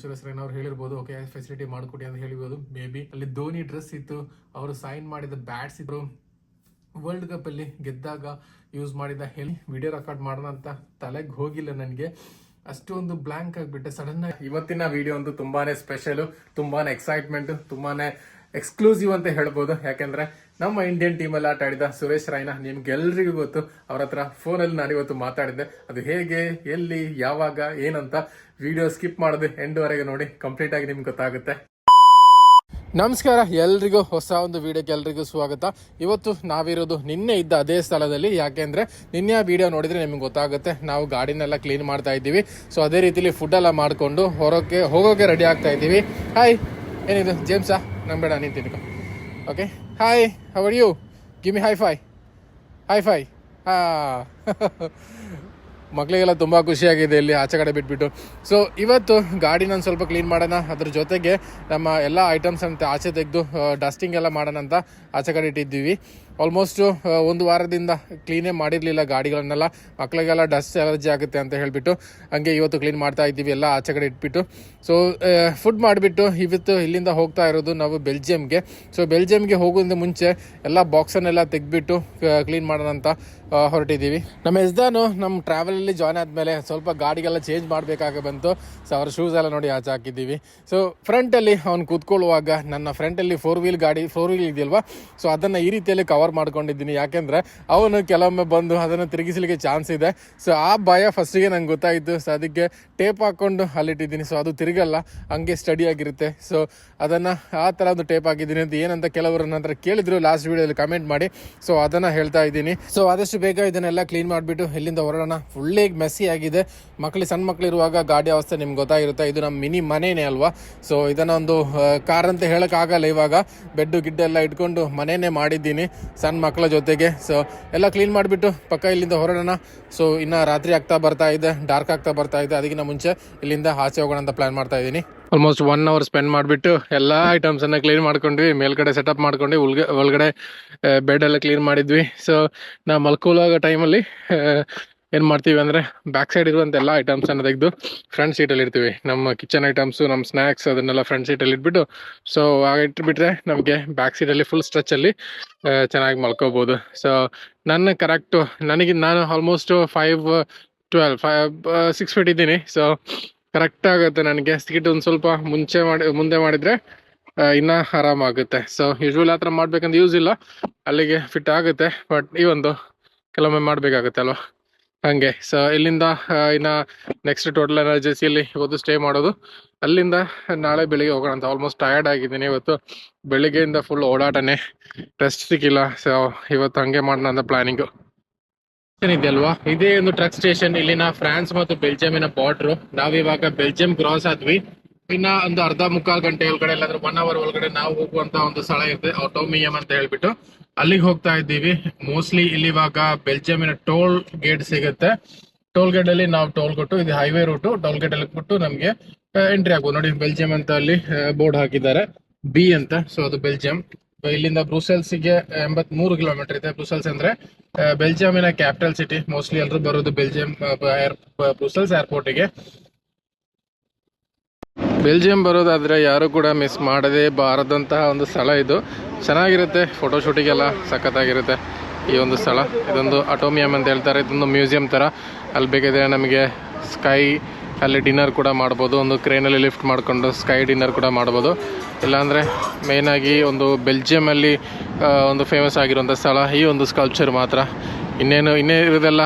ಸುರೇಶ್ ರೈನಾ ಅವ್ರು ಹೇಳಿರ್ಬೋದು, okay facility ಮಾಡಿಕೊಡಿ ಅಂತ ಹೇಳಿರ್ಬೋದು. ಮೇ ಬಿ ಅಲ್ಲಿ ಧೋನಿ ಡ್ರೆಸ್ ಇತ್ತು, ಅವರು ಸೈನ್ ಮಾಡಿದ ಬ್ಯಾಟ್ಸ್ ಇದ್ರು, ವರ್ಲ್ಡ್ ಕಪ್ ಅಲ್ಲಿ ಗೆದ್ದಾಗ ಯೂಸ್ ಮಾಡಿದ ಹೇಳಿ ವಿಡಿಯೋ ರೆಕಾರ್ಡ್ ಮಾಡೋಣ ಅಂತ ತಲೆಗೆ ಹೋಗಿಲ್ಲ ನನಗೆ. ಅಷ್ಟೊಂದು ಬ್ಲಾಂಕ್ ಆಗಿಬಿಟ್ಟೆ ಸಡನ್ ಆಗಿ. ಇವತ್ತಿನ ವಿಡಿಯೋ ಅಂತೂ ತುಂಬಾನೇ ಸ್ಪೆಷಲ್, ತುಂಬಾನೇ ಎಕ್ಸೈಟ್ಮೆಂಟ್, ತುಂಬಾನೇ ಎಕ್ಸ್ಕ್ಲೂಸಿವ್ ಅಂತ ಹೇಳ್ಬೋದು. ಯಾಕಂದ್ರೆ ನಮ್ಮ ಇಂಡಿಯನ್ ಟೀಮಲ್ಲಿ ಆಟ ಆಡಿದ ಸುರೇಶ್ ರೈನಾ ನಿಮ್ಗೆಲ್ರಿಗೂ ಗೊತ್ತು. ಅವ್ರ ಹತ್ರ ಫೋನಲ್ಲಿ ನಾನು ಇವತ್ತು ಮಾತಾಡಿದ್ದೆ. ಅದು ಹೇಗೆ, ಎಲ್ಲಿ, ಯಾವಾಗ, ಏನಂತ ವಿಡಿಯೋ ಸ್ಕಿಪ್ ಮಾಡದೆ ಎಂಡ್ವರೆಗೆ ನೋಡಿ, ಕಂಪ್ಲೀಟ್ ಆಗಿ ನಿಮ್ಗೆ ಗೊತ್ತಾಗುತ್ತೆ. ನಮಸ್ಕಾರ ಎಲ್ರಿಗೂ, ಹೊಸ ಒಂದು ವಿಡಿಯೋಕ್ಕೆ ಎಲ್ರಿಗೂ ಸ್ವಾಗತ. ಇವತ್ತು ನಾವಿರೋದು ನಿನ್ನೆ ಇದ್ದ ಅದೇ ಸ್ಥಳದಲ್ಲಿ. ಯಾಕೆಂದ್ರೆ ನಿನ್ನೆ ಆ ವಿಡಿಯೋ ನೋಡಿದ್ರೆ ನಿಮ್ಗೆ ಗೊತ್ತಾಗುತ್ತೆ, ನಾವು ಗಾಡಿನೆಲ್ಲ ಕ್ಲೀನ್ ಮಾಡ್ತಾ ಇದ್ದೀವಿ. ಸೊ ಅದೇ ರೀತಿಲಿ ಫುಡ್ ಎಲ್ಲ ಮಾಡಿಕೊಂಡು ಹೋಗೋಕೆ ರೆಡಿ ಆಗ್ತಾ ಇದ್ದೀವಿ. ಹಾಯ್, ಏನಿದು ಜೇಮ್ಸಾ? ನಂಬೇಡ, ನೀನು ತಿನ್ಕೊ. Okay, hi, how are you? Give me high five. ಮಕ್ಕಳಿಗೆಲ್ಲ ತುಂಬ ಖುಷಿಯಾಗಿದೆ ಇಲ್ಲಿ ಆಚೆ ಕಡೆ ಬಿಟ್ಬಿಟ್ಟು. ಸೊ ಇವತ್ತು ಗಾಡಿ ನಾನು ಸ್ವಲ್ಪ ಕ್ಲೀನ್ ಮಾಡೋಣ, ಅದ್ರ ಜೊತೆಗೆ ನಮ್ಮ ಎಲ್ಲ ಐಟಮ್ಸ್ ಅಂತ ಆಚೆ ತೆಗೆದು ಡಸ್ಟಿಂಗ್ ಎಲ್ಲ ಮಾಡೋಣ ಅಂತ ಆಚೆ ಕಡೆ ಇಟ್ಟಿದ್ದೀವಿ. ಆಲ್ಮೋಸ್ಟ್ ಒಂದು ವಾರದಿಂದ ಕ್ಲೀನೇ ಮಾಡಿರಲಿಲ್ಲ ಗಾಡಿಗಳನ್ನೆಲ್ಲ, ಮಕ್ಕಳಿಗೆಲ್ಲ ಡಸ್ಟ್ ಅಲರ್ಜಿ ಆಗುತ್ತೆ ಅಂತ ಹೇಳಿಬಿಟ್ಟು ಹಂಗೆ ಇವತ್ತು ಕ್ಲೀನ್ ಮಾಡ್ತಾ ಇದ್ದೀವಿ ಎಲ್ಲ ಆಚೆ ಕಡೆ ಇಟ್ಬಿಟ್ಟು. ಸೊ ಫುಡ್ ಮಾಡಿಬಿಟ್ಟು ಇವತ್ತು ಇಲ್ಲಿಂದ ಹೋಗ್ತಾ ಇರೋದು ನಾವು ಬೆಲ್ಜಿಯಮ್ಗೆ. ಸೊ ಬೆಲ್ಜಿಯಮ್ಗೆ ಹೋಗೋದ್ರಿಂದ ಮುಂಚೆ ಎಲ್ಲ ಬಾಕ್ಸನ್ನೆಲ್ಲ ತೆಗೆದ್ಬಿಟ್ಟು ಕ್ಲೀನ್ ಮಾಡೋಣ ಅಂತ ಹೊರಟಿದ್ದೀವಿ. ನಮ್ಮ ಎಸ್ದಾನು ನಮ್ಮ ಟ್ರಾವೆಲಲ್ಲಿ ಜಾಯ್ನ್ ಆದಮೇಲೆ ಸ್ವಲ್ಪ ಗಾಡಿಗೆಲ್ಲ ಚೇಂಜ್ ಮಾಡಬೇಕಾಗಿ ಬಂತು. ಸೊ ಅವ್ರ ಶೂಸ್ ಎಲ್ಲ ನೋಡಿ ಆಚೆ ಹಾಕಿದ್ದೀವಿ. ಸೊ ಫ್ರಂಟಲ್ಲಿ ಅವ್ನು ಕೂತ್ಕೊಳ್ಳುವಾಗ ನನ್ನ ಫ್ರಂಟಲ್ಲಿ ಫೋರ್ ವೀಲ್ ಇದೆಯಲ್ವಾ, ಸೊ ಅದನ್ನು ಈ ರೀತಿಯಲ್ಲಿ ಕವರ್ ಮಾಡ್ಕೊಂಡಿದ್ದೀನಿ. ಯಾಕೆಂದರೆ ಅವನು ಕೆಲವೊಮ್ಮೆ ಬಂದು ಅದನ್ನು ತಿರುಗಿಸಲಿಕ್ಕೆ ಚಾನ್ಸ್ ಇದೆ. ಸೊ ಆ ಭಯ ಫಸ್ಟಿಗೆ ನಂಗೆ ಗೊತ್ತಾಯಿತು. ಸೊ ಅದಕ್ಕೆ ಟೇಪ್ ಹಾಕ್ಕೊಂಡು ಅಲ್ಲಿಟ್ಟಿದ್ದೀನಿ. ಸೊ ಅದು ತಿರುಗಲ್ಲ, ಹಂಗೆ ಸ್ಟಡಿ ಆಗಿರುತ್ತೆ. ಸೊ ಅದನ್ನು ಆ ಥರ ಒಂದು ಟೇಪ್ ಹಾಕಿದ್ದೀನಿ ಅಂತ ಏನಂತ ಕೆಲವರು ನನ್ನ ಹತ್ರ ಕೇಳಿದ್ರು ಲಾಸ್ಟ್ ವೀಡಿಯೋದಲ್ಲಿ ಕಮೆಂಟ್ ಮಾಡಿ. ಸೊ ಅದನ್ನು ಹೇಳ್ತಾ ಇದ್ದೀನಿ. ಸೊ ಆದಷ್ಟು ಬೇಗ ಇದನ್ನೆಲ್ಲ ಕ್ಲೀನ್ ಮಾಡಿಬಿಟ್ಟು ಇಲ್ಲಿಂದ ಹೊರಡೋಣ. ಫುಲ್ಲೇ ಮೆಸ್ಸಿ ಆಗಿದೆ. ಸಣ್ಣ ಮಕ್ಕಳಿರುವಾಗ ಗಾಡಿ ಅವಸ್ಥೆ ನಿಮ್ಗೆ ಗೊತ್ತಾಗಿರುತ್ತೆ. ಇದು ನಮ್ಮ ಮಿನಿ ಮನೆಯೇ ಅಲ್ವಾ. ಸೊ ಇದನ್ನು ಒಂದು ಕಾರ್ ಅಂತ ಹೇಳೋಕ್ಕಾಗಲ್ಲ. ಇವಾಗ ಬೆಡ್ಡು ಗಿಡ್ಡೆಲ್ಲ ಇಟ್ಕೊಂಡು ಮನೆಯೇ ಮಾಡಿದ್ದೀನಿ ಸಣ್ಣ ಮಕ್ಕಳ ಜೊತೆಗೆ. ಸೊ ಎಲ್ಲ ಕ್ಲೀನ್ ಮಾಡಿಬಿಟ್ಟು ಪಕ್ಕ ಇಲ್ಲಿಂದ ಹೊರಡೋಣ. ಸೊ ಇನ್ನು ರಾತ್ರಿ ಬರ್ತಾ ಇದೆ, ಡಾರ್ಕ್ ಆಗ್ತಾ ಬರ್ತಾ ಇದೆ. ಅದಕ್ಕಿಂತ ಮುಂಚೆ ಇಲ್ಲಿಂದ ಆಚೆ ಹೋಗೋಣ ಅಂತ ಪ್ಲಾನ್ ಮಾಡ್ತಾ ಇದ್ದೀನಿ. ಆಲ್ಮೋಸ್ಟ್ 1 hour ಸ್ಪೆಂಡ್ ಮಾಡಿಬಿಟ್ಟು ಎಲ್ಲ ಐಟಮ್ಸನ್ನು ಕ್ಲೀನ್ ಮಾಡ್ಕೊಂಡ್ವಿ. ಮೇಲ್ಗಡೆ ಸೆಟಪ್ ಮಾಡ್ಕೊಂಡು ಒಳಗಡೆ ಬೆಡ್ ಎಲ್ಲ ಕ್ಲೀನ್ ಮಾಡಿದ್ವಿ. ಸೊ ನಾವು ಮಲ್ಕೊಳ್ಳೋ ಟೈಮಲ್ಲಿ ಏನು ಮಾಡ್ತೀವಿ ಅಂದರೆ ಬ್ಯಾಕ್ ಸೈಡ್ ಇರುವಂಥ ಎಲ್ಲ ಐಟಮ್ಸನ್ನು ತೆಗೆದು ಫ್ರಂಟ್ ಸೀಟಲ್ಲಿ ಇಡ್ತೀವಿ. ನಮ್ಮ ಕಿಚನ್ ಐಟಮ್ಸು, ನಮ್ಮ ಸ್ನ್ಯಾಕ್ಸ್, ಅದನ್ನೆಲ್ಲ ಫ್ರಂಟ್ ಸೀಟಲ್ಲಿ ಇಟ್ಬಿಟ್ಟು ಸೊ ಆಗ ಇಟ್ಬಿಟ್ರೆ ನಮಗೆ ಬ್ಯಾಕ್ ಸೀಟಲ್ಲಿ ಫುಲ್ ಸ್ಟ್ರೆಚಲ್ಲಿ ಚೆನ್ನಾಗಿ ಮಲ್ಕೋಬೋದು. ಸೊ ನಾನು ಆಲ್ಮೋಸ್ಟ್ 6 ಫೀಟ್ ಇದ್ದೀನಿ. ಸೊ ಕರೆಕ್ಟ್ ಆಗುತ್ತೆ ನನಗೆ. ಸೀಟ್ ಒಂದು ಸ್ವಲ್ಪ ಮುಂದೆ ಮಾಡಿದರೆ ಇನ್ನೂ ಆರಾಮಾಗುತ್ತೆ. ಸೊ ಯೂಶ್ವಲಿ ಆ ಥರ ಮಾಡ್ಬೇಕಂತ ಯೂಸ್ ಇಲ್ಲ, ಅಲ್ಲಿಗೆ ಫಿಟ್ ಆಗುತ್ತೆ. ಬಟ್ ಈ ಒಂದು ಕೆಲವೊಮ್ಮೆ ಮಾಡಬೇಕಾಗುತ್ತೆ ಅಲ್ವಾ, ಹಾಗೆ. ಸೊ ಇಲ್ಲಿಂದ ಇನ್ನು ನೆಕ್ಸ್ಟ್ ಟೋಟಲ್ ಎನರ್ಜೆಸಿಯಲ್ಲಿ ಇವತ್ತು ಸ್ಟೇ ಮಾಡೋದು. ಅಲ್ಲಿಂದ ನಾಳೆ ಬೆಳಿಗ್ಗೆ ಹೋಗೋಣ ಅಂತ. ಆಲ್ಮೋಸ್ಟ್ ಟಯರ್ಡ್ ಆಗಿದ್ದೀನಿ ಇವತ್ತು. ಬೆಳಿಗ್ಗೆಯಿಂದ ಫುಲ್ ಓಡಾಟನೇ, ರೆಸ್ಟ್ ಸಿಕ್ಕಿಲ್ಲ. ಸೊ ಇವತ್ತು ಹಂಗೆ ಮಾಡೋಣ ಅಂತ ಪ್ಲಾನಿಂಗು. ಇದೆಯಲ್ವಾ, ಇದೇ ಒಂದು ಟ್ರಕ್ ಸ್ಟೇಷನ್ ಇಲ್ಲಿನ ಫ್ರಾನ್ಸ್ ಮತ್ತು ಬೆಲ್ಜಿಯಮಿನ ಬಾರ್ಡ್ರು. ನಾವಿವಾಗ ಬೆಲ್ಜಿಯಂ ಕ್ರಾಸ್ ಆದ್ವಿ. ಇನ್ನ ಒಂದು ಮುಕ್ಕಾಲು ಗಂಟೆ ಒಳಗಡೆ, ಇಲ್ಲಾಂದ್ರೆ 1 hour ಒಳಗಡೆ ನಾವು ಹೋಗುವಂತ ಒಂದು ಸ್ಥಳ ಇದೆ, ಆಟೋಮಿಯಂ ಅಂತ ಹೇಳ್ಬಿಟ್ಟು ಅಲ್ಲಿಗೆ ಹೋಗ್ತಾ ಇದ್ದೀವಿ. ಮೋಸ್ಟ್ಲಿ ಇಲ್ಲಿ ಇವಾಗ ಬೆಲ್ಜಿಯಮಿನ ಟೋಲ್ ಗೇಟ್ ಸಿಗುತ್ತೆ. ಟೋಲ್ ಗೇಟ್ ಅಲ್ಲಿ ನಾವು ಟೋಲ್ ಕೊಟ್ಟು, ಇದು ಹೈವೇ ರೂಟು, ಟೋಲ್ ಗೇಟ್ ಅಲ್ಲಿ ಕೊಟ್ಟು ನಮ್ಗೆ ಎಂಟ್ರಿ ಆಗ್ಬೋದು. ನೋಡಿ ಬೆಲ್ಜಿಯಂ ಅಂತ ಅಲ್ಲಿ ಬೋರ್ಡ್ ಹಾಕಿದ್ದಾರೆ, ಬಿ ಅಂತ. ಸೊ ಅದು ಬೆಲ್ಜಿಯಂ. ಇಲ್ಲಿಂದ ಬ್ರೂಸೆಲ್ಸ್ಗೆ 83 ಕಿಲೋಮೀಟರ್ ಇದೆ. ಬ್ರೂಸೆಲ್ಸ್ ಅಂದ್ರೆ ಬೆಲ್ಜಿಯಮಿನ ಕ್ಯಾಪಿಟಲ್ ಸಿಟಿ. ಮೋಸ್ಟ್ಲಿ ಎಲ್ಲರೂ ಬರೋದು ಬ್ರೂಸೆಲ್ಸ್ ಏರ್ಪೋರ್ಟಿಗೆ. ಬೆಲ್ಜಿಯಂ ಬರೋದಾದ್ರೆ ಯಾರು ಕೂಡ ಮಿಸ್ ಮಾಡದೆ ಬಾರದಂತಹ ಒಂದು ಸ್ಥಳ ಇದು. ಚೆನ್ನಾಗಿರುತ್ತೆ, ಫೋಟೋಶೂಟಿಗೆಲ್ಲ ಸಖತ್ತಾಗಿರುತ್ತೆ ಈ ಒಂದು ಸ್ಥಳ. ಇದೊಂದು ಆಟೋಮಿಯಂ ಅಂತ ಹೇಳ್ತಾರೆ. ಇದೊಂದು ಮ್ಯೂಸಿಯಂ ಥರ. ಅಲ್ಲಿ ಬೇಕಿದ್ರೆ ನಮಗೆ ಅಲ್ಲಿ ಡಿನ್ನರ್ ಕೂಡ ಮಾಡ್ಬೋದು. ಒಂದು ಕ್ರೇನಲ್ಲಿ ಲಿಫ್ಟ್ ಮಾಡಿಕೊಂಡು ಸ್ಕೈ ಡಿನ್ನರ್ ಕೂಡ ಮಾಡ್ಬೋದು. ಇಲ್ಲಾಂದರೆ ಮೇಯ್ನಾಗಿ ಒಂದು ಬೆಲ್ಜಿಯಮಲ್ಲಿ ಒಂದು ಫೇಮಸ್ ಆಗಿರುವಂಥ ಸ್ಥಳ ಈ ಒಂದು ಸ್ಕಲ್ಪ್ಚರ್ ಮಾತ್ರ. ಇನ್ನೇ ಇರೋದೆಲ್ಲ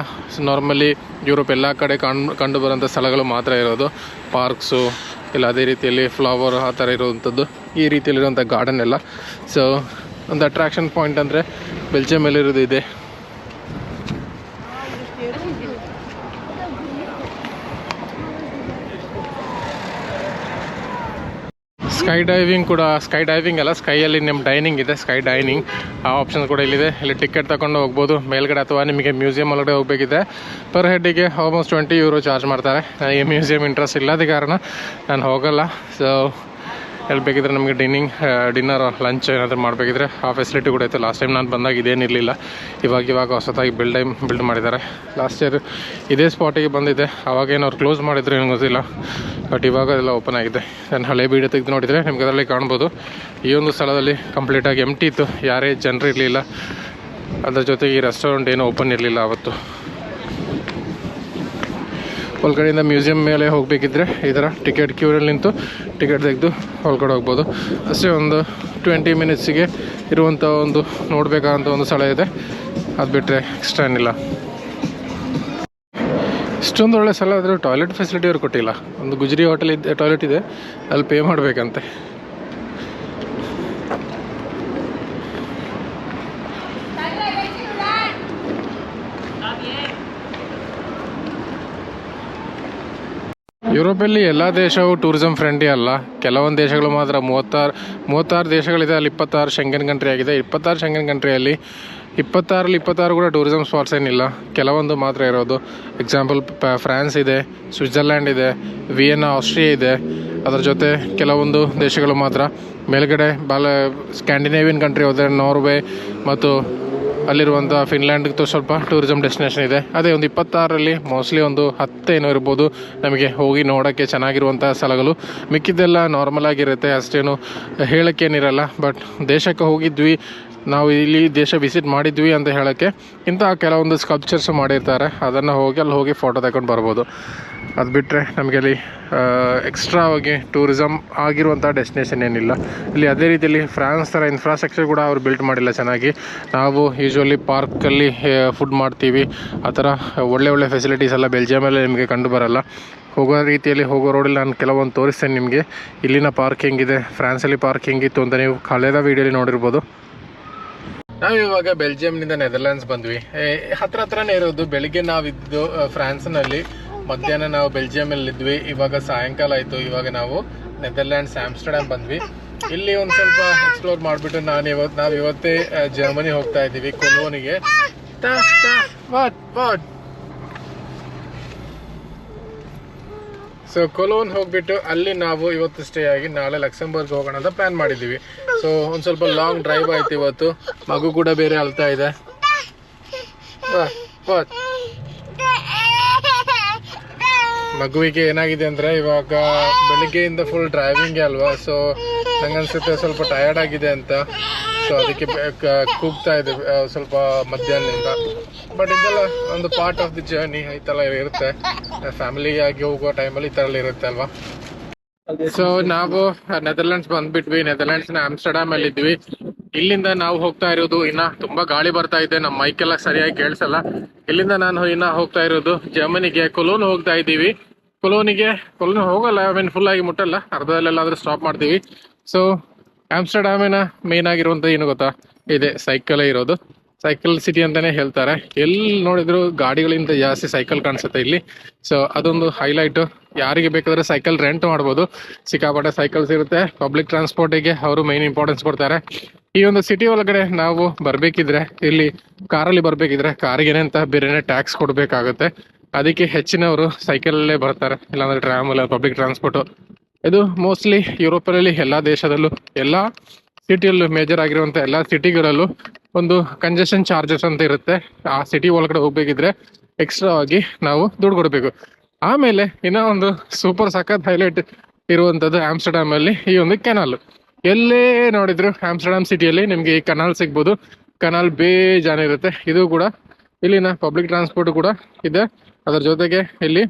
ನಾರ್ಮಲಿ ಯುರೋಪ್ ಎಲ್ಲ ಕಡೆ ಕಂಡು ಬರೋಂಥ ಸ್ಥಳಗಳು ಮಾತ್ರ ಇರೋದು. ಪಾರ್ಕ್ಸು ಇಲ್ಲ ಅದೇ ರೀತಿಯಲ್ಲಿ ಫ್ಲವರ್ ಆ ಥರ ಇರುವಂಥದ್ದು, ಈ ರೀತಿಯಲ್ಲಿರುವಂಥ ಗಾರ್ಡನ್ ಎಲ್ಲ. ಸೊ ಒಂದು ಅಟ್ರಾಕ್ಷನ್ ಪಾಯಿಂಟ್ ಅಂದರೆ ಬೆಲ್ಜಿಯಮಲ್ಲಿರೋದು ಇದೆ. ಸ್ಕೈ ಡೈವಿಂಗ್ ಅಲ್ಲ, ಸ್ಕೈಯಲ್ಲಿ ನಿಮ್ಮ ಡೈನಿಂಗ್ ಇದೆ, ಸ್ಕೈ ಡೈನಿಂಗ್. ಆ ಆಪ್ಷನ್ ಕೂಡ ಇಲ್ಲಿದೆ. ಇಲ್ಲಿ ಟಿಕೆಟ್ ತಗೊಂಡು ಹೋಗ್ಬೋದು ಮೇಲ್ಗಡೆ. ಅಥವಾ ನಿಮಗೆ ಮ್ಯೂಸಿಯಂ ಒಳಗಡೆ ಹೋಗಬೇಕಿದೆ ಪರ್ ಹೆಡ್ಡಿಗೆ ಆಲ್ಮೋಸ್ಟ್ 20 euro ಚಾರ್ಜ್ ಮಾಡ್ತಾರೆ. ನನಗೆ ಮ್ಯೂಸಿಯಂ ಇಂಟ್ರೆಸ್ಟ್ ಇಲ್ಲದ ಕಾರಣ ನಾನು ಹೋಗಲ್ಲ. ಸೊ ಎಲ್ಲಿ ಬೇಕಿದ್ರೆ ನಮಗೆ ಡಿನ್ನರ್ ಲಂಚ್ ಏನಾದರೂ ಮಾಡಬೇಕಿದ್ರೆ ಆ ಫೆಸಿಲಿಟಿ ಕೂಡ ಇತ್ತು. ಲಾಸ್ಟ್ ಟೈಮ್ ನಾನು ಬಂದಾಗ ಇದೇನಿರಲಿಲ್ಲ, ಇವಾಗ ಹೊಸದಾಗಿ ಬಿಲ್ಡ್ ಮಾಡಿದ್ದಾರೆ. ಲಾಸ್ಟ್ ಇಯರ್ ಇದೇ ಸ್ಪಾಟಿಗೆ ಬಂದಿದ್ದೆ, ಅವಾಗೇನು ಅವ್ರು ಕ್ಲೋಸ್ ಮಾಡಿದ್ರು ಏನೋ ಗೊತ್ತಿಲ್ಲ, ಬಟ್ ಇವಾಗ ಅದೆಲ್ಲ ಓಪನ್ ಆಗಿದೆ. ನಾನು ಹಳೆ ವೀಡಿಯೋ ತೆಗೆದು ನೋಡಿದರೆ ನಿಮ್ಗೆ ಅದರಲ್ಲಿ ಕಾಣ್ಬೋದು. ಈ ಒಂದು ಸ್ಥಳದಲ್ಲಿ ಕಂಪ್ಲೀಟಾಗಿ ಎಂಟಿ ಇತ್ತು, ಯಾರೇ ಜನರು ಇರಲಿಲ್ಲ. ಅದರ ಜೊತೆಗೆ ಈ ರೆಸ್ಟೋರೆಂಟ್ ಏನೂ ಓಪನ್ ಇರಲಿಲ್ಲ ಆವತ್ತು. ಒಳಗಡೆಯಿಂದ ಮ್ಯೂಸಿಯಂ ಮೇಲೆ ಹೋಗಬೇಕಿದ್ರೆ ಈ ಥರ ಟಿಕೆಟ್ ಕ್ಯೂರಲ್ಲಿ ನಿಂತು ಟಿಕೆಟ್ ತೆಗೆದು ಒಳಗಡೆ ಹೋಗ್ಬೋದು. ಅಷ್ಟೇ, ಒಂದು 20 ಮಿನಿಟ್ಸಿಗೆ ಇರುವಂಥ ಒಂದು ನೋಡಬೇಕಾದಂಥ ಒಂದು ಸ್ಥಳ ಇದೆ, ಅದು ಬಿಟ್ಟರೆ ಎಕ್ಸ್ಟ್ರಾ ಏನಿಲ್ಲ. ಇಷ್ಟೊಂದು ಒಳ್ಳೆ ಸ್ಥಳ ಆದರೆ ಟಾಯ್ಲೆಟ್ ಫೆಸಿಲಿಟಿ ಅವ್ರು ಕೊಟ್ಟಿಲ್ಲ. ಒಂದು ಗುಜರಿ ಹೋಟೆಲ್ ಟಾಯ್ಲೆಟ್ ಇದೆ, ಅಲ್ಲಿ ಪೇ ಮಾಡಬೇಕಂತೆ. ಯುರೋಪಲ್ಲಿ ಎಲ್ಲ ದೇಶವು ಟೂರಿಸಮ್ ಫ್ರೆಂಡ್ಲಿ ಅಲ್ಲ. ಕೆಲವೊಂದು ದೇಶಗಳು ಮಾತ್ರ 36 ದೇಶಗಳಿದೆ, ಅಲ್ಲಿ 26 ಶೆಂಗನ್ ಕಂಟ್ರಿ ಆಗಿದೆ. 26 ಶೆಂಗನ್ ಕಂಟ್ರಿಯಲ್ಲಿ 26 ಕೂಡ ಟೂರಿಸಮ್ ಸ್ಪಾಟ್ಸ್ ಏನಿಲ್ಲ, ಕೆಲವೊಂದು ಮಾತ್ರ ಇರೋದು. ಎಕ್ಸಾಂಪಲ್ ಫ್ರಾನ್ಸ್ ಇದೆ, ಸ್ವಿಟ್ಜರ್ಲ್ಯಾಂಡ್ ಇದೆ, ವಿಯೆನ್ನಾ ಆಸ್ಟ್ರಿಯಾ ಇದೆ. ಅದರ ಜೊತೆ ಕೆಲವೊಂದು ದೇಶಗಳು ಮಾತ್ರ ಮೇಲ್ಗಡೆ ಸ್ಕ್ಯಾಂಡಿನೇವಿಯನ್ ಕಂಟ್ರಿ ಹೋದರೆ ನಾರ್ವೆ ಮತ್ತು ಅಲ್ಲಿರುವಂಥ ಫಿನ್ಲ್ಯಾಂಡ್ಗೂ ಸ್ವಲ್ಪ ಟೂರಿಸಮ್ ಡೆಸ್ಟಿನೇಷನ್ ಇದೆ. ಅದೇ ಒಂದು 26ರಲ್ಲಿ ಮೋಸ್ಟ್ಲಿ ಒಂದು 10 ಏನೋ ಇರ್ಬೋದು ನಮಗೆ ಹೋಗಿ ನೋಡೋಕ್ಕೆ ಚೆನ್ನಾಗಿರುವಂಥ ಸ್ಥಳಗಳು. ಮಿಕ್ಕಿದ್ದೆಲ್ಲ ನಾರ್ಮಲ್ ಆಗಿರುತ್ತೆ, ಅಷ್ಟೇನು ಹೇಳೋಕ್ಕೇನಿರಲ್ಲ. ಬಟ್ ದೇಶಕ್ಕೆ ಹೋಗಿದ್ವಿ ನಾವು, ಇಲ್ಲಿ ದೇಶ ವಿಸಿಟ್ ಮಾಡಿದ್ವಿ ಅಂತ ಹೇಳೋಕ್ಕೆ ಇಂಥ ಕೆಲವೊಂದು ಸ್ಕಲ್ಪ್ಚರ್ಸ್ ಮಾಡಿರ್ತಾರೆ, ಅದನ್ನು ಅಲ್ಲಿ ಹೋಗಿ ಫೋಟೋ ತಗೊಂಡು ಬರ್ಬೋದು. ಅದು ಬಿಟ್ಟರೆ ನಮಗೆ ಅಲ್ಲಿ ಎಕ್ಸ್ಟ್ರಾ ಆಗಿ ಟೂರಿಸಮ್ ಆಗಿರುವಂಥ ಡೆಸ್ಟಿನೇಷನ್ ಏನಿಲ್ಲ. ಇಲ್ಲಿ ಅದೇ ರೀತಿಯಲ್ಲಿ ಫ್ರಾನ್ಸ್ ಥರ ಇನ್ಫ್ರಾಸ್ಟ್ರಕ್ಚರ್ ಕೂಡ ಅವ್ರು ಬಿಲ್ಡ್ ಮಾಡಿಲ್ಲ ಚೆನ್ನಾಗಿ. ನಾವು ಯೂಶ್ವಲಿ ಪಾರ್ಕಲ್ಲಿ ಫುಡ್ ಮಾಡ್ತೀವಿ, ಆ ಥರ ಒಳ್ಳೆ ಫೆಸಿಲಿಟೀಸ್ ಎಲ್ಲ ಬೆಲ್ಜಿಯಮಲ್ಲಿ ನಿಮಗೆ ಕಂಡು ಬರೋಲ್ಲ. ಹೋಗೋ ರೋಡಲ್ಲಿ ನಾನು ಕೆಲವೊಂದು ತೋರಿಸ್ತೇನೆ ನಿಮಗೆ. ಇಲ್ಲಿನ ಪಾರ್ಕ್ ಹೆಂಗಿದೆ, ಫ್ರಾನ್ಸಲ್ಲಿ ಪಾರ್ಕ್ ಹೆಂಗಿತ್ತು ಅಂತ ನೀವು ಕಳೆದ ವೀಡಿಯೋಲಿ ನೋಡಿರ್ಬೋದು. ನಾವಿವಾಗ ಬೆಲ್ಜಿಯಂನಿಂದ ನೆದರ್ಲ್ಯಾಂಡ್ಸ್ ಬಂದ್ವಿ. ಹತ್ರನೇ ಇರೋದು. ಬೆಳಿಗ್ಗೆ ನಾವಿದ್ದು ಫ್ರಾನ್ಸ್ನಲ್ಲಿ, ಮಧ್ಯಾಹ್ನ ನಾವು ಬೆಲ್ಜಿಯಮಲ್ಲಿದ್ವಿ. ಇವಾಗ ಸಾಯಂಕಾಲ ಆಯಿತು, ಇವಾಗ ನಾವು ನೆದರ್ಲ್ಯಾಂಡ್ಸ್ ಆಮ್ಸ್ಟರ್ಡ್ಯಾಮ್ ಬಂದ್ವಿ. ಇಲ್ಲಿ ಒಂದು ಸ್ವಲ್ಪ ಎಕ್ಸ್ಪ್ಲೋರ್ ಮಾಡಿಬಿಟ್ಟು ನಾವು ಇವತ್ತೇ ಜರ್ಮನಿ ಹೋಗ್ತಾ ಇದ್ದೀವಿ, ಕೊಲೋನಿಗೆ. ಸೊ ಕೊಲೋನ್ ಹೋಗ್ಬಿಟ್ಟು ಅಲ್ಲಿ ನಾವು ಇವತ್ತು ಸ್ಟೇ ಆಗಿ ನಾಳೆ ಲಕ್ಸೆಂಬರ್ಗ್ ಹೋಗೋಣ ಅಂತ ಪ್ಲಾನ್ ಮಾಡಿದ್ದೀವಿ. ಸೊ ಒಂದು ಸ್ವಲ್ಪ ಲಾಂಗ್ ಡ್ರೈವ್ ಆಯ್ತು ಇವತ್ತು. ಮಗು ಕೂಡ ಬೇರೆ ಅಳ್ತಾ ಇದೆ. ಮಗುವಿಗೆ ಏನಾಗಿದೆ ಅಂದರೆ ಇವಾಗ ಬೆಳಿಗ್ಗೆಯಿಂದ ಫುಲ್ ಡ್ರೈವಿಂಗ್ ಅಲ್ವಾ, ಸೊ ನಂಗನ್ಸುತ್ತೆ ಸ್ವಲ್ಪ ಟಯರ್ಡ್ ಆಗಿದೆ ಅಂತ. ಸೊ ಅದಕ್ಕೆ ಕೂಗ್ತಾ ಇದೆ ಸ್ವಲ್ಪ ಮಧ್ಯಾಹ್ನದಿಂದ. ಬಟ್ ಇದೆಲ್ಲ ಒಂದು ಪಾರ್ಟ್ ಆಫ್ ದಿ ಜರ್ನಿ, ಈ ಥರ ಇರುತ್ತೆ. ಫ್ಯಾಮಿಲಿಯಾಗಿ ಹೋಗುವ ಟೈಮಲ್ಲಿ ಈ ಥರ ಇರುತ್ತೆ ಅಲ್ವಾ. ಸೊ ನಾವು ನೆದರ್ಲ್ಯಾಂಡ್ಸ್ ಬಂದ್ಬಿಟ್ವಿ. ನೆದರ್ಲ್ಯಾಂಡ್ಸ್ನ ಆಮ್ಸ್ಟರ್ಡ್ಯಾಮ್ ಅಲ್ಲಿ ಇದ್ವಿ. ಇಲ್ಲಿಂದ ನಾವು ಹೋಗ್ತಾ ಇರೋದು, ಇನ್ನ ತುಂಬಾ ಗಾಳಿ ಬರ್ತಾ ಇದೆ, ನಮ್ಮ ಮೈಕೆಲ್ಲ ಸರಿಯಾಗಿ ಕೇಳಿಸಲ್ಲ. ಇಲ್ಲಿಂದ ನಾನು ಇನ್ನ ಹೋಗ್ತಾ ಇರೋದು ಜರ್ಮನಿಗೆ, ಕೊಲೋನ್ ಹೋಗ್ತಾ ಇದ್ದೀವಿ. ಕೊಲೋನ್ ಹೋಗಲ್ಲ, ಫುಲ್ ಆಗಿ ಮುಟ್ಟಲ್ಲ, ಅರ್ಧದಲ್ಲೆಲ್ಲಾದ್ರೂ ಸ್ಟಾಪ್ ಮಾಡ್ತೀವಿ. ಸೊ ಆಮ್ಸ್ಟರ್ಡ್ಯಾಮಿನ ಮೇನ್ ಆಗಿರುವಂತ ಏನು ಗೊತ್ತಾ, ಇದೆ ಸೈಕಲ್ ಇರೋದು. ಸೈಕಲ್ ಸಿಟಿ ಅಂತಾನೆ ಹೇಳ್ತಾರೆ. ಎಲ್ಲಿ ನೋಡಿದ್ರು ಗಾಡಿಗಳಿಂದ ಜಾಸ್ತಿ ಸೈಕಲ್ ಕಾಣಿಸುತ್ತೆ ಇಲ್ಲಿ. ಸೊ ಅದೊಂದು ಹೈಲೈಟ್. ಯಾರಿಗೆ ಬೇಕಾದ್ರೆ ಸೈಕಲ್ ರೆಂಟ್ ಮಾಡ್ಬೋದು, ಸಿಕ್ಕಾಪಟ್ಟೆ ಸೈಕಲ್ಸ್ ಇರುತ್ತೆ. ಪಬ್ಲಿಕ್ ಟ್ರಾನ್ಸ್ಪೋರ್ಟಿಗೆ ಅವರು ಮೈನ್ ಇಂಪಾರ್ಟೆನ್ಸ್ ಕೊಡ್ತಾರೆ. ಈ ಒಂದು ಸಿಟಿ ಒಳಗಡೆ ನಾವು ಬರ್ಬೇಕಿದ್ರೆ, ಇಲ್ಲಿ ಕಾರಲ್ಲಿ ಬರ್ಬೇಕಿದ್ರೆ ಕಾರಿಗೇನೆ ಅಂತ ಬೇರೆನೆ ಟ್ಯಾಕ್ಸ್ ಕೊಡ್ಬೇಕಾಗುತ್ತೆ. ಅದಕ್ಕೆ ಹೆಚ್ಚಿನವರು ಸೈಕಲಲ್ಲೇ ಬರ್ತಾರೆ, ಇಲ್ಲಾಂದ್ರೆ ಟ್ರಾಮ್ ಇಲ್ಲ ಪಬ್ಲಿಕ್ ಟ್ರಾನ್ಸ್ಪೋರ್ಟ್. ಇದು ಮೋಸ್ಟ್ಲಿ ಯುರೋಪಲ್ಲಿ ಎಲ್ಲ ದೇಶದಲ್ಲೂ, ಎಲ್ಲ ಸಿಟಿಯಲ್ಲೂ, ಮೇಜರ್ ಆಗಿರುವಂಥ ಎಲ್ಲ ಸಿಟಿಗಳಲ್ಲೂ ಒಂದು ಕಂಜೆಷನ್ ಚಾರ್ಜಸ್ ಅಂತ ಇರುತ್ತೆ. ಆ ಸಿಟಿ ಒಳಗಡೆ ಹೋಗ್ಬೇಕಿದ್ರೆ ಎಕ್ಸ್ಟ್ರಾ ಆಗಿ ನಾವು ದುಡ್ಡು ಕೊಡಬೇಕು. ಆಮೇಲೆ ಇನ್ನೂ ಒಂದು ಸೂಪರ್ ಸಖತ್ ಹೈಲೈಟ್ ಇರುವಂಥದ್ದು ಆಮ್ಸ್ಟರ್ಡ್ಯಾಮ್ ಅಲ್ಲಿ ಈ ಒಂದು ಕೆನಾಲ್. ಎಲ್ಲೇ ನೋಡಿದ್ರು ಆಮ್ಸ್ಟರ್ಡ್ಯಾಮ್ ಸಿಟಿಯಲ್ಲಿ ನಿಮಗೆ ಈ ಕೆನಾಲ್ ಸಿಗ್ಬೋದು. ಕೆನಾಲ್ ಬೇಜಾನ ಇರುತ್ತೆ. ಇದು ಕೂಡ ಇಲ್ಲಿನ ಪಬ್ಲಿಕ್ ಟ್ರಾನ್ಸ್ಪೋರ್ಟ್ ಕೂಡ ಇದೆ. ಅದರ ಜೊತೆಗೆ ಇಲ್ಲಿ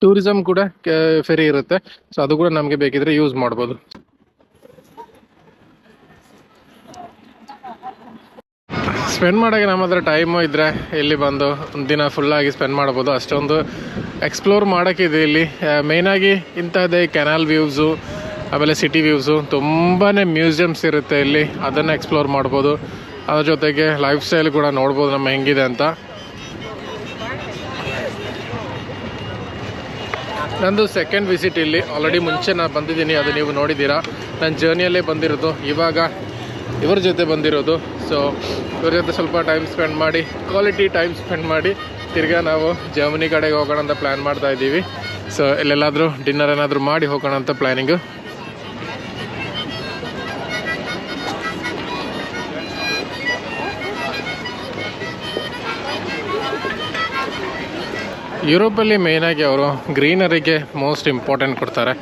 ಟೂರಿಸಂ ಕೂಡ ಫೆರಿ ಇರುತ್ತೆ. ಸೊ ಅದು ಕೂಡ ನಮಗೆ ಬೇಕಿದ್ರೆ ಯೂಸ್ ಮಾಡ್ಬೋದು. ಸ್ಪೆಂಡ್ ಮಾಡೋಕ್ಕೆ ನಮ್ಮ ಹತ್ರ ಟೈಮು ಇದ್ದರೆ ಇಲ್ಲಿ ಬಂದು ಒಂದು ದಿನ ಫುಲ್ಲಾಗಿ ಸ್ಪೆಂಡ್ ಮಾಡ್ಬೋದು. ಅಷ್ಟೊಂದು ಎಕ್ಸ್ಪ್ಲೋರ್ ಮಾಡೋಕ್ಕಿದೆ ಇಲ್ಲಿ. ಮೇಯ್ನಾಗಿ ಇಂಥದ್ದೇ ಕೆನಾಲ್ ವ್ಯೂಸು, ಆಮೇಲೆ ಸಿಟಿ ವ್ಯೂಸು, ತುಂಬಾ ಮ್ಯೂಸಿಯಮ್ಸ್ ಇರುತ್ತೆ ಇಲ್ಲಿ, ಅದನ್ನು ಎಕ್ಸ್ಪ್ಲೋರ್ ಮಾಡ್ಬೋದು. ಅದ್ರ ಜೊತೆಗೆ ಲೈಫ್ ಸ್ಟೈಲ್ ಕೂಡ ನೋಡ್ಬೋದು ನಮ್ಮ ಹೆಂಗಿದೆ ಅಂತ. ನಂದು ಸೆಕೆಂಡ್ ವಿಸಿಟ್ ಇಲ್ಲಿ. ಆಲ್ರೆಡಿ ಮುಂಚೆ ನಾನು ಬಂದಿದ್ದೀನಿ, ಅದು ನೀವು ನೋಡಿದ್ದೀರಾ. ನನ್ನ ಜರ್ನಿಯಲ್ಲೇ ಬಂದಿರೋದು, ಇವಾಗ ಇವ್ರ ಜೊತೆ ಬಂದಿರೋದು. ಸೊ ಇವ್ರ ಜೊತೆ ಸ್ವಲ್ಪ ಟೈಮ್ ಸ್ಪೆಂಡ್ ಮಾಡಿ, ಕ್ವಾಲಿಟಿ ಟೈಮ್ ಸ್ಪೆಂಡ್ ಮಾಡಿ ತಿರ್ಗಾ ನಾವು ಜರ್ಮನಿ ಕಡೆಗೆ ಹೋಗೋಣ ಅಂತ ಪ್ಲ್ಯಾನ್ ಮಾಡ್ತಾ ಇದ್ದೀವಿ. ಸೊ ಇಲ್ಲೆಲ್ಲಾದರೂ ಡಿನ್ನರ್ ಏನಾದರೂ ಮಾಡಿ ಹೋಗೋಣ ಅಂತ ಪ್ಲ್ಯಾನಿಂಗು. ಯುರೋಪಲ್ಲಿ ಮೇಯ್ನಾಗಿ ಅವರು ಗ್ರೀನರಿಗೆ ಮೋಸ್ಟ್ ಇಂಪಾರ್ಟೆಂಟ್ ಕೊಡ್ತಾರೆ.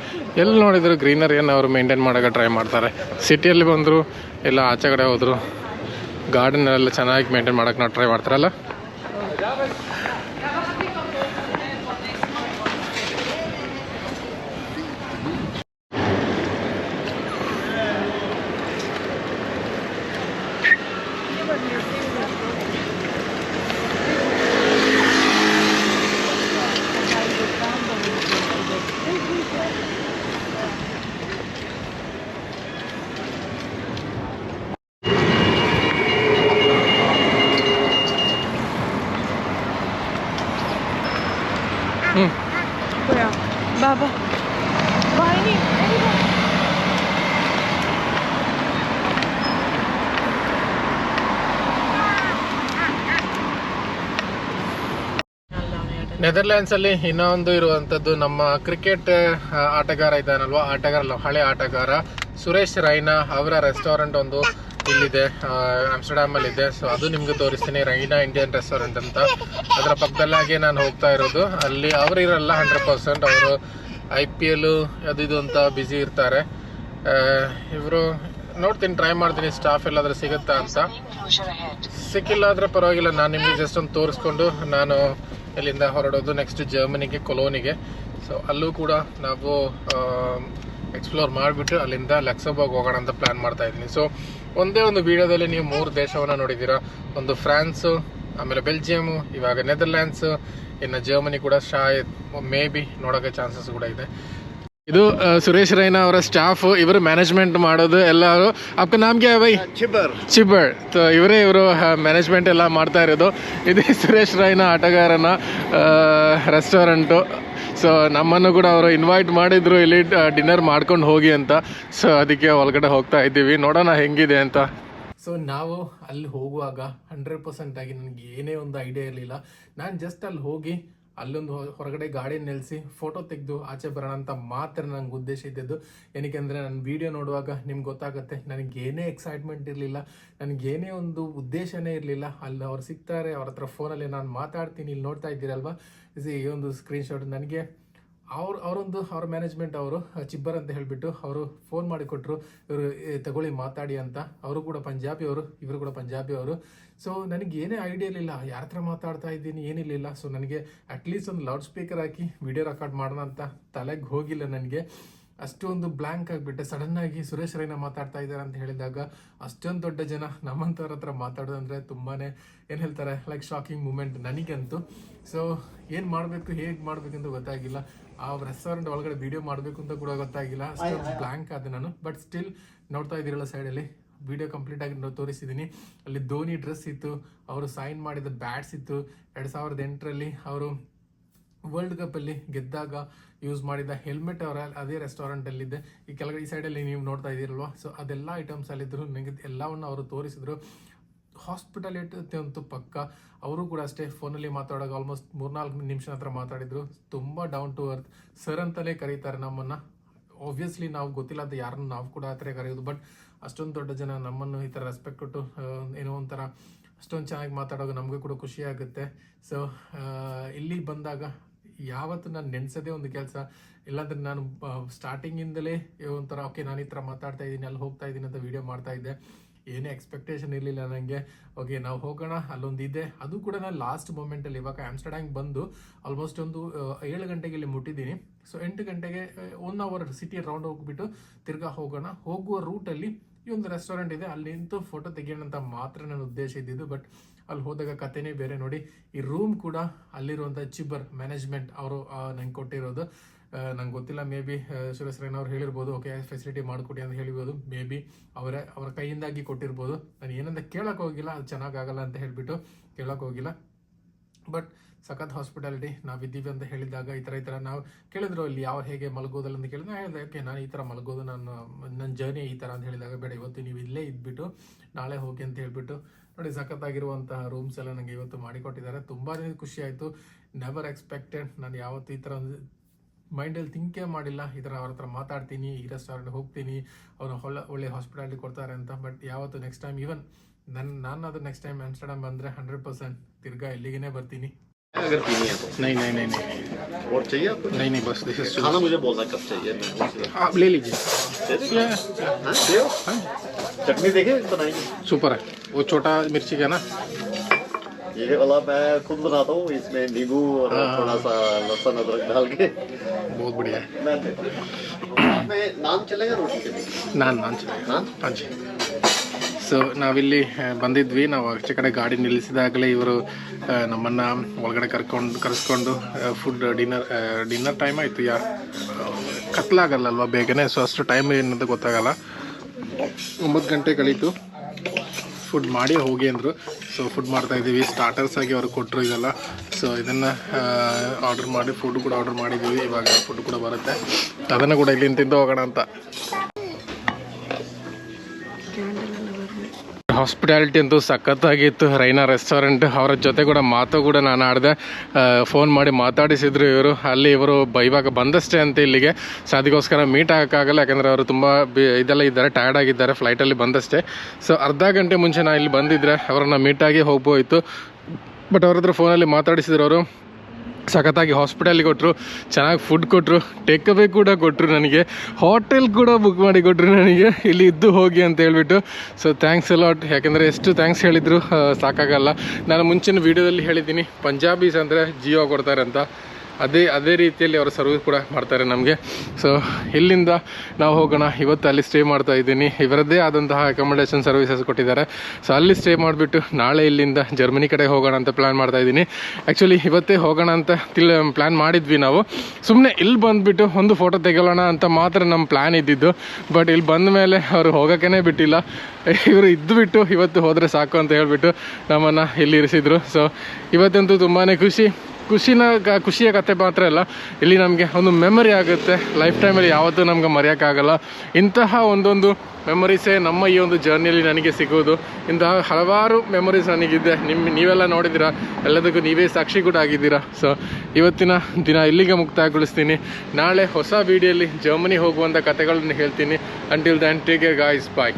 ಎಲ್ಲಿ ನೋಡಿದ್ರು ಗ್ರೀನರಿಯನ್ನು ಅವರು ಮೇಂಟೈನ್ ಮಾಡೋಕ್ಕೆ ಟ್ರೈ ಮಾಡ್ತಾರೆ. ಸಿಟಿಯಲ್ಲಿ ಬಂದರು ಇಲ್ಲ ಆಚೆ ಕಡೆ ಹೋದರು ಗಾರ್ಡನ್ ಎಲ್ಲ ಚೆನ್ನಾಗಿ ಮೇಂಟೈನ್ ಮಾಡೋಕ್ಕೆ ನಾವು ಟ್ರೈ ಮಾಡ್ತಾರಲ್ಲ. 뭐야? 봐봐. 와인이. ನೆದರ್ಲ್ಯಾಂಡ್ಸಲ್ಲಿ ಇನ್ನೊಂದು ಇರುವಂಥದ್ದು ನಮ್ಮ ಕ್ರಿಕೆಟ್ ಆಟಗಾರ ಇದ್ದಾನಲ್ವ, ಹಳೆ ಆಟಗಾರ ಸುರೇಶ್ ರೈನಾ ಅವರ ರೆಸ್ಟೋರೆಂಟ್ ಒಂದು ಇಲ್ಲಿದೆ, ಆಮ್ಸ್ಟರ್ಡ್ಯಾಮಲ್ಲಿದೆ. ಸೊ ಅದು ನಿಮ್ಗೆ ತೋರಿಸ್ತೀನಿ, ರೈನಾ ಇಂಡಿಯನ್ ರೆಸ್ಟೋರೆಂಟ್ ಅಂತ. ಅದರ ಪಕ್ಕದಲ್ಲಾಗೆ ನಾನು ಹೋಗ್ತಾ ಇರೋದು. ಅಲ್ಲಿ ಅವರು ಇರಲ್ಲ 100%, ಅವರು IPL ಅದು ಇದು ಅಂತ ಬ್ಯುಸಿ ಇರ್ತಾರೆ. ಇವರು ನೋಡ್ತೀನಿ, ಟ್ರೈ ಮಾಡ್ತೀನಿ ಸ್ಟಾಫ್ ಎಲ್ಲಾದ್ರೂ ಸಿಗುತ್ತಾ ಅಂತ. ಸಿಕ್ಕಿಲ್ಲ ಆದರೆ ಪರವಾಗಿಲ್ಲ, ನಾನು ನಿಮಗೆ ಜಸ್ಟ್ ಒಂದು ತೋರಿಸ್ಕೊಂಡು ನಾನು ಇಲ್ಲಿಂದ ಹೊರಡೋದು ನೆಕ್ಸ್ಟ್ ಜರ್ಮನಿಗೆ, ಕೊಲೋನಿಗೆ. ಸೊ ಅಲ್ಲೂ ಕೂಡ ನಾವು ಎಕ್ಸ್ಪ್ಲೋರ್ ಮಾಡಿಬಿಟ್ಟು ಅಲ್ಲಿಂದ ಲಕ್ಸಂಬರ್ಗ್ ಹೋಗೋಣ ಅಂತ ಪ್ಲ್ಯಾನ್ ಮಾಡ್ತಾ ಇದ್ದೀನಿ. ಸೊ ಒಂದೇ ಒಂದು ವಿಡಿಯೋದಲ್ಲಿ ನೀವು 3 ದೇಶವನ್ನು ನೋಡಿದ್ದೀರಾ. ಒಂದು ಫ್ರಾನ್ಸು, ಆಮೇಲೆ ಬೆಲ್ಜಿಯಮು, ಇವಾಗ ನೆದರ್ಲ್ಯಾಂಡ್ಸು, ಇನ್ನು ಜರ್ಮನಿ ಕೂಡ ಮೇ ಬಿ ನೋಡೋಕ್ಕೆ ಚಾನ್ಸಸ್ ಕೂಡ ಇದೆ. ಇದು ಸುರೇಶ್ ರೈನಾ ಅವರ ಸ್ಟಾಫ್, ಇವರು ಮ್ಯಾನೇಜ್ಮೆಂಟ್ ಮಾಡೋದು ಎಲ್ಲರೂ. आपका नाम क्या है भाई? ಚಿಬ್ಬರ್. ಇವರು ಮ್ಯಾನೇಜ್ಮೆಂಟ್ ಎಲ್ಲ ಮಾಡ್ತಾ ಇರೋದು. ಇದು ಸುರೇಶ್ ರೈನಾ ಆಟಗಾರನ ರೆಸ್ಟೋರೆಂಟು. ಸೊ ನಮ್ಮನ್ನು ಕೂಡ ಅವರು ಇನ್ವೈಟ್ ಮಾಡಿದ್ರು ಇಲ್ಲಿ ಡಿನ್ನರ್ ಮಾಡ್ಕೊಂಡು ಹೋಗಿ ಅಂತ. ಸೊ ಅದಕ್ಕೆ ಒಳಗಡೆ ಹೋಗ್ತಾ ಇದ್ದೀವಿ, ನೋಡೋಣ ಹೆಂಗಿದೆ ಅಂತ. ಸೊ ನಾವು ಅಲ್ಲಿ ಹೋಗುವಾಗ 100% ಆಗಿ ನನಗೆ ಏನೇ ಒಂದು ಐಡಿಯಾ ಇರಲಿಲ್ಲ. ನಾನು ಜಸ್ಟ್ ಅಲ್ಲಿ ಹೋಗಿ ಅಲ್ಲೊಂದು ಹೊರಗಡೆ ಗಾಡಿ ನಿಲ್ಲಿಸಿ ಫೋಟೋ ತೆಗೆದು ಆಚೆ ಬರೋಣ ಅಂತ ಮಾತ್ರ ನಂಗೆ ಉದ್ದೇಶ ಇದ್ದಿದ್ದು. ಏನಕ್ಕೆ ಅಂದರೆ ನನ್ನ ವಿಡಿಯೋ ನೋಡುವಾಗ ನಿಮ್ಗೆ ಗೊತ್ತಾಗುತ್ತೆ, ನನಗೇನೇ ಎಕ್ಸೈಟ್ಮೆಂಟ್ ಇರಲಿಲ್ಲ, ನನಗೇನೇ ಒಂದು ಉದ್ದೇಶನೇ ಇರಲಿಲ್ಲ. ಅಲ್ಲಿ ಅವ್ರು ಸಿಗ್ತಾರೆ, ಅವ್ರ ಹತ್ರ ಫೋನಲ್ಲಿ ನಾನು ಮಾತಾಡ್ತೀನಿ. ಇಲ್ಲಿ ನೋಡ್ತಾ ಇದ್ದೀರಲ್ವಾ ಈ ಒಂದು ಸ್ಕ್ರೀನ್ಶಾಟ್. ನನಗೆ ಅವ್ರ ಮ್ಯಾನೇಜ್ಮೆಂಟ್ ಅವರು ಚಿಬ್ಬರ್ ಅಂತ ಹೇಳಿಬಿಟ್ಟು ಅವರು ಫೋನ್ ಮಾಡಿ ಕೊಟ್ಟರು, ಇವರು ತಗೊಳ್ಳಿ ಮಾತಾಡಿ ಅಂತ. ಅವರು ಕೂಡ ಪಂಜಾಬಿ ಅವರು, ಇವರು ಕೂಡ ಪಂಜಾಬಿ ಅವರು. ಸೊ ನನಗೆ ಏನೇ ಐಡಿಯಾ ಇರಲಿಲ್ಲ, ಯಾರ ಹತ್ರ ಮಾತಾಡ್ತಾ ಇದ್ದೀನಿ ಏನಿರಲಿಲ್ಲ. ಸೊ ನನಗೆ ಅಟ್ಲೀಸ್ಟ್ ಒಂದು ಲೌಡ್ ಸ್ಪೀಕರ್ ಹಾಕಿ ವಿಡಿಯೋ ರೆಕಾರ್ಡ್ ಮಾಡೋಣ ಅಂತ ತಲೆಗೆ ಹೋಗಿಲ್ಲ. ನನಗೆ ಅಷ್ಟೊಂದು ಬ್ಲ್ಯಾಂಕ್ ಆಗಿಬಿಟ್ಟೆ. ಸಡನ್ನಾಗಿ ಸುರೇಶ್ ರೈನಾ ಮಾತಾಡ್ತಾ ಇದ್ದಾರೆ ಅಂತ ಹೇಳಿದಾಗ ಅಷ್ಟೊಂದು ದೊಡ್ಡ ಜನ ನಮ್ಮಂಥವ್ರ ಹತ್ರ ಮಾತಾಡೋದಂದರೆ ತುಂಬಾ ಏನು ಹೇಳ್ತಾರೆ, ಲೈಕ್ ಶಾಕಿಂಗ್ ಮೂಮೆಂಟ್ ನನಗಂತೂ. ಸೊ ಏನು ಮಾಡಬೇಕು, ಹೇಗೆ ಮಾಡಬೇಕಂತ ಗೊತ್ತಾಗಿಲ್ಲ. ಆ ರೆಸ್ಟೋರೆಂಟ್ ಒಳಗಡೆ ವಿಡಿಯೋ ಮಾಡಬೇಕು ಅಂತ ಕೂಡ ಗೊತ್ತಾಗಿಲ್ಲ, ಅಷ್ಟೊಂದು ಬ್ಲ್ಯಾಂಕ್ ಆದ ನಾನು. ಬಟ್ ಸ್ಟಿಲ್ ನೋಡ್ತಾ ಇದ್ದೀರಲ್ಲ ಸೈಡಲ್ಲಿ ವಿಡಿಯೋ ಕಂಪ್ಲೀಟ್ ಆಗಿ ತೋರಿಸಿದ್ದೀನಿ. ಅಲ್ಲಿ ಧೋನಿ ಡ್ರೆಸ್ ಇತ್ತು, ಅವರು ಸೈನ್ ಮಾಡಿದ ಬ್ಯಾಟ್ಸ್ ಇತ್ತು. 2008ರಲ್ಲಿ ಅವರು ವರ್ಲ್ಡ್ ಕಪ್ಪಲ್ಲಿ ಗೆದ್ದಾಗ ಯೂಸ್ ಮಾಡಿದ ಹೆಲ್ಮೆಟ್ ಅವರ ಅದೇ ರೆಸ್ಟೋರೆಂಟಲ್ಲಿದೆ. ಈ ಕೆಳಗಡೆ ಈ ಸೈಡಲ್ಲಿ ನೀವು ನೋಡ್ತಾ ಇದ್ದೀರಲ್ವ. ಸೊ ಅದೆಲ್ಲ ಐಟಮ್ಸ್ ಅಲ್ಲಿದ್ದರು. ನನಗೆ ಎಲ್ಲವನ್ನು ಅವರು ತೋರಿಸಿದ್ರು. ಹಾಸ್ಪಿಟಾಲಿಟಿ ಅಂತೂ ಪಕ್ಕ. ಅವರು ಕೂಡ ಅಷ್ಟೇ, ಫೋನಲ್ಲಿ ಮಾತಾಡೋಕೆ ಆಲ್ಮೋಸ್ಟ್ 3-4 ನಿಮಿಷ ಹತ್ರ ಮಾತಾಡಿದ್ರು. ತುಂಬ ಡೌನ್ ಟು ಅರ್ತ್ ಸರ್ ಅಂತಲೇ ಕರೀತಾರೆ ನಮ್ಮನ್ನು. ಆಬ್ವಿಯಸ್ಲಿ ನಾವು ಗೊತ್ತಿಲ್ಲ ಅಂತ ಯಾರನ್ನು ನಾವು ಕೂಡ ಆ ಥರ ಕರೆಯೋದು. ಬಟ್ ಅಷ್ಟೊಂದು ದೊಡ್ಡ ಜನ ನಮ್ಮನ್ನು ಈ ಥರ ರೆಸ್ಪೆಕ್ಟ್ ಕೊಟ್ಟು ಏನೋ ಒಂಥರ ಅಷ್ಟೊಂದು ಚೆನ್ನಾಗಿ ಮಾತಾಡೋದು ನಮಗೂ ಕೂಡ ಖುಷಿ ಆಗುತ್ತೆ. ಸೊ ಇಲ್ಲಿ ಬಂದಾಗ ಯಾವತ್ತು ನಾನು ನೆನೆಸೋದೇ ಒಂದು ಕೆಲಸ, ಇಲ್ಲಾಂದ್ರೆ ನಾನು ಸ್ಟಾರ್ಟಿಂಗಿಂದಲೇ ಒಂಥರ ಓಕೆ ನಾನು ಈ ಥರ ಮಾತಾಡ್ತಾ ಇದ್ದೀನಿ, ಅಲ್ಲಿ ಹೋಗ್ತಾ ಇದ್ದೀನಿ ಅಂತ ವೀಡಿಯೋ ಮಾಡ್ತಾ ಇದ್ದೆ. ಏನೇ ಎಕ್ಸ್ಪೆಕ್ಟೇಷನ್ ಇರಲಿಲ್ಲ ನನಗೆ. ಓಕೆ ನಾವು ಹೋಗೋಣ, ಅಲ್ಲೊಂದು ಇದೆ. ಅದು ಕೂಡ ನಾನು ಲಾಸ್ಟ್ ಮೂಮೆಂಟಲ್ಲಿ ಇವಾಗ ಆಮ್ಸ್ಟರ್ಡ್ಯಾಮ್ ಬಂದು ಆಲ್ಮೋಸ್ಟ್ ಒಂದು 7 ಗಂಟೆಗೆ ಇಲ್ಲಿ ಮುಟ್ಟಿದ್ದೀನಿ. ಸೊ 8 ಗಂಟೆಗೆ 1 ಅವರ್ ಸಿಟಿ ರೌಂಡ್ ಹೋಗ್ಬಿಟ್ಟು ತಿರ್ಗಾ ಹೋಗೋಣ. ಹೋಗುವ ರೂಟಲ್ಲಿ ಈ ಒಂದು ರೆಸ್ಟೋರೆಂಟ್ ಇದೆ, ಅಲ್ಲಿ ನಿಂತು ಫೋಟೋ ತೆಗಿಯೋಣ ಅಂತ ಮಾತ್ರ ನನ್ನ ಉದ್ದೇಶ ಇದ್ದಿದ್ದು. ಬಟ್ ಅಲ್ಲಿ ಹೋದಾಗ ಕಥೆನೇ ಬೇರೆ. ನೋಡಿ, ಈ ರೂಮ್ ಕೂಡ ಅಲ್ಲಿರುವಂಥ ಚಿಬ್ಬರ್ ಮ್ಯಾನೇಜ್ಮೆಂಟ್ ಅವರು ನಂಗೆ ಕೊಟ್ಟಿರೋದು. ನಂಗೆ ಗೊತ್ತಿಲ್ಲ, ಮೇ ಬಿ ಸುರೇಶ್ ರೈನಾ ಅವ್ರು ಹೇಳಿರ್ಬೋದು, ಓಕೆ ಫೆಸಿಲಿಟಿ ಮಾಡಿಕೊಡಿ ಅಂತ ಹೇಳಿರ್ಬೋದು. ಮೇ ಬಿ ಅವರ ಕೈಯಿಂದಾಗಿ ಕೊಟ್ಟಿರ್ಬೋದು. ನಾನು ಏನಂತ ಕೇಳೋಕೆ ಹೋಗಿಲ್ಲ, ಅದು ಚೆನ್ನಾಗಾಗಲ್ಲ ಅಂತ ಹೇಳಿಬಿಟ್ಟು ಕೇಳೋಕೆ ಹೋಗಿಲ್ಲ. ಬಟ್ ಸಖತ್ ಹಾಸ್ಪಿಟಾಲಿಟಿ. ನಾವಿದ್ದೀವಿ ಅಂತ ಹೇಳಿದಾಗ ಈ ಥರ ನಾವು ಕೇಳಿದ್ರು ಅಲ್ಲಿ ಯಾವ ಹೇಗೆ ಮಲಗೋದಲ್ಲ ಅಂತ ಕೇಳಿದ್ರೆ, ನಾನು ಹೇಳಿದೆ ಓಕೆ ನಾನು ಈ ಥರ ಮಲಗೋದು, ನನ್ನ ಜರ್ನಿ ಈ ಥರ ಅಂತ ಹೇಳಿದಾಗ ಬೇಡ ಇವತ್ತು ನೀವು ಇಲ್ಲೇ ಇದ್ಬಿಟ್ಟು ನಾಳೆ ಹೋಗಿ ಅಂತ ಹೇಳಿಬಿಟ್ಟು ನೋಡಿ ಸಖತ್ತಾಗಿರುವಂತಹ ರೂಮ್ಸ್ ಎಲ್ಲ ನನಗೆ ಇವತ್ತು ಮಾಡಿಕೊಟ್ಟಿದ್ದಾರೆ. ತುಂಬಾ ಖುಷಿ ಆಯಿತು. Never expected. ನಾನು ಯಾವತ್ತು ಈ ಥರ ಒಂದು ಮೈಂಡಲ್ಲಿ ಥಿಂಕೇ ಮಾಡಿಲ್ಲ, ಈ ಥರ ಅವ್ರ ಹತ್ರ ಮಾತಾಡ್ತೀನಿ, ಈ ರೆಸ್ಟೋರೆಂಟ್ ಹೋಗ್ತೀನಿ, ಅವರು ಒಳ್ಳೆ ಹಾಸ್ಪಿಟಾಲಿಟಿ ಕೊಡ್ತಾರೆ ಅಂತ. ಬಟ್ ಯಾವತ್ತು ನೆಕ್ಸ್ಟ್ ಟೈಮ್ ಈವನ್ ನಾನು ಅದು ನೆಕ್ಸ್ಟ್ ಟೈಮ್ ಆಮ್ಸ್ಟರ್ಡ್ಯಾಮ್ ಬಂದರೆ 100% ತಿರ್ಗಾ ಇಲ್ಲಿಗೇ ಬರ್ತೀನಿ. अगर पीनी है तो। नहीं नहीं नहीं नहीं और चाहिए आपको? नहीं नहीं बस दिस इज खाना मुझे बोलना कब चाहिए, मैं उसी आप ले लीजिए दे देंगे। हाँ, ले आओ। चटनी देखे बनाएंगे। सुपर है वो छोटा मिर्ची का ना ये वाला मैं खुद बनाता हूँ, इसमें नींबू और थोड़ा सा लहसुन अदरक डाल के बहुत बढ़िया है मैं देता हूँ। में नान चलेगा रोटी चलेगी? ನಾನು ಚೆನ್ನಾಗಿ ನಾನ್? ಹಾಂ ಜಿ ಸೊ ನಾವಿಲ್ಲಿ ಬಂದಿದ್ವಿ ನಾವು ಆಚೆ ಕಡೆ ಗಾಡಿ ನಿಲ್ಲಿಸಿದಾಗಲೇ ಇವರು ನಮ್ಮನ್ನು ಒಳಗಡೆ ಕರೆಸ್ಕೊಂಡು ಫುಡ್ ಡಿನ್ನರ್ ಟೈಮ್ ಆಯಿತು ಕತ್ಲಾಗಲ್ಲಲ್ವ ಬೇಗನೆ ಸೊ ಅಷ್ಟು ಟೈಮ್ ಏನಂತ ಗೊತ್ತಾಗಲ್ಲ 9 ಗಂಟೆ ಕಳೀತು ಫುಡ್ ಮಾಡಿ ಹೋಗಿ ಅಂದರು ಸೊ ಫುಡ್ ಮಾಡ್ತಾಯಿದ್ದೀವಿ ಸ್ಟಾರ್ಟರ್ಸ್ ಆಗಿ ಅವ್ರು ಕೊಟ್ಟರು ಇದೆಲ್ಲ ಸೊ ಇದನ್ನು ಆರ್ಡ್ರ್ ಮಾಡಿ ಫುಡ್ ಕೂಡ ಆರ್ಡ್ರ್ ಮಾಡಿದ್ದೀವಿ ಇವಾಗ ಫುಡ್ ಕೂಡ ಬರುತ್ತೆ ಅದನ್ನು ಕೂಡ ಇಲ್ಲಿ ತಿಂದು ಹೋಗೋಣ ಅಂತ ಹಾಸ್ಪಿಟಾಲಿಟಿ ಅಂತೂ ಸಖತ್ತಾಗಿತ್ತು ರೈನಾ ರೆಸ್ಟೋರೆಂಟ್ ಅವರ ಜೊತೆ ಕೂಡ ಮಾತು ಕೂಡ ನಾನು ಆಡಿದೆ ಫೋನ್ ಮಾಡಿ ಮಾತಾಡಿಸಿದ್ರು ಇವರು ಇವಾಗ ಬಂದಷ್ಟೇ ಅಂತ ಇಲ್ಲಿಗೆ ಸೊ ಅದಕ್ಕೋಸ್ಕರ ಮೀಟ್ ಆಗೋಕ್ಕಾಗಲ್ಲ ಯಾಕಂದರೆ ಅವರು ತುಂಬ ಇದೆಲ್ಲ ಇದ್ದಾರೆ ಟಯರ್ಡ್ ಆಗಿದ್ದಾರೆ ಫ್ಲೈಟಲ್ಲಿ ಬಂದಷ್ಟೇ ಸೊ ಅರ್ಧ ಗಂಟೆ ಮುಂಚೆ ನಾನು ಇಲ್ಲಿ ಬಂದಿದ್ದರೆ ಅವರನ್ನು ಮೀಟಾಗಿ ಹೋಗ್ಬೋಯಿತ್ತು ಬಟ್ ಅವ್ರ ಹತ್ರ ಫೋನಲ್ಲಿ ಮಾತಾಡಿಸಿದ್ರು ಅವರು ಸಖತ್ತಾಗಿ ಹಾಸ್ಪಿಟಲಿಗೆ ಕೊಟ್ಟರು ಚೆನ್ನಾಗಿ ಫುಡ್ ಕೊಟ್ಟರು ಟೇಕ್ ಅವೇ ಕೂಡ ಕೊಟ್ಟರು ನನಗೆ ಹೋಟೆಲ್ ಕೂಡ ಬುಕ್ ಮಾಡಿ ಕೊಟ್ಟರು ನನಗೆ ಇಲ್ಲಿ ಇದ್ದು ಹೋಗಿ ಅಂತ ಹೇಳ್ಬಿಟ್ಟು ಸೊ ಥ್ಯಾಂಕ್ಸ್ ಅಲಾಟ್ ಯಾಕೆಂದರೆ ಎಷ್ಟು ಥ್ಯಾಂಕ್ಸ್ ಹೇಳಿದರು ಸಾಕಾಗಲ್ಲ ನಾನು ಮುಂಚಿನ ವೀಡಿಯೋದಲ್ಲಿ ಹೇಳಿದ್ದೀನಿ ಪಂಜಾಬೀಸ್ ಅಂದರೆ ಜಿಯೋ ಕೊಡ್ತಾರೆ ಅಂತ ಅದೇ ರೀತಿಯಲ್ಲಿ ಅವರು ಸರ್ವಿಸ್ ಕೂಡ ಮಾಡ್ತಾರೆ ನಮಗೆ ಸೊ ಇಲ್ಲಿಂದ ನಾವು ಹೋಗೋಣ ಇವತ್ತು ಅಲ್ಲಿ ಸ್ಟೇ ಮಾಡ್ತಾ ಇದ್ದೀನಿ ಇವರದ್ದೇ ಆದಂತಹ ಅಕಾಮಿಡೇಷನ್ ಸರ್ವಿಸಸ್ ಕೊಟ್ಟಿದ್ದಾರೆ ಸೊ ಅಲ್ಲಿ ಸ್ಟೇ ಮಾಡಿಬಿಟ್ಟು ನಾಳೆ ಇಲ್ಲಿಂದ ಜರ್ಮನಿ ಕಡೆ ಹೋಗೋಣ ಅಂತ ಪ್ಲ್ಯಾನ್ ಮಾಡ್ತಾ ಇದ್ದೀನಿ ಆ್ಯಕ್ಚುಲಿ ಇವತ್ತೇ ಹೋಗೋಣ ಅಂತ ಪ್ಲ್ಯಾನ್ ಮಾಡಿದ್ವಿ ನಾವು ಸುಮ್ಮನೆ ಇಲ್ಲಿ ಬಂದುಬಿಟ್ಟು ಒಂದು ಫೋಟೋ ತೆಗೊಳ್ಳೋಣ ಅಂತ ಮಾತ್ರ ನಮ್ಮ ಪ್ಲ್ಯಾನ್ ಇದ್ದಿದ್ದು ಬಟ್ ಇಲ್ಲಿ ಬಂದ ಮೇಲೆ ಅವರು ಹೋಗೋಕ್ಕೇ ಬಿಟ್ಟಿಲ್ಲ ಇವರು ಇದ್ದುಬಿಟ್ಟು ಇವತ್ತು ಹೋದರೆ ಸಾಕು ಅಂತ ಹೇಳ್ಬಿಟ್ಟು ನಮ್ಮನ್ನು ಇಲ್ಲಿ ಇರಿಸಿದ್ರು ಸೊ ಇವತ್ತಂತೂ ತುಂಬಾ ಖುಷಿಯ ಕತೆ ಮಾತ್ರ ಅಲ್ಲ ಇಲ್ಲಿ ನಮಗೆ ಒಂದು ಮೆಮೊರಿ ಆಗುತ್ತೆ ಲೈಫ್ ಟೈಮಲ್ಲಿ ಯಾವತ್ತೂ ನಮ್ಗೆ ಮರೆಯೋಕ್ಕಾಗಲ್ಲ ಇಂತಹ ಒಂದೊಂದು ಮೆಮೊರೀಸೇ ನಮ್ಮ ಈ ಒಂದು ಜರ್ನಿಯಲ್ಲಿ ನನಗೆ ಸಿಗೋದು ಇಂತಹ ಹಲವಾರು ಮೆಮೊರೀಸ್ ನನಗಿದೆ ನೀವೆಲ್ಲ ನೋಡಿದ್ದೀರಾ ಎಲ್ಲದಕ್ಕೂ ನೀವೇ ಸಾಕ್ಷಿ ಕೂಡ ಆಗಿದ್ದೀರಾ ಸೊ ಇವತ್ತಿನ ದಿನ ಇಲ್ಲಿಗೆ ಮುಕ್ತಾಯಗೊಳಿಸ್ತೀನಿ ನಾಳೆ ಹೊಸ ವೀಡಿಯೋಲಿ ಜರ್ಮನಿ ಹೋಗುವಂಥ ಕತೆಗಳನ್ನು ಹೇಳ್ತೀನಿ until then take care guys ಬಾಯ್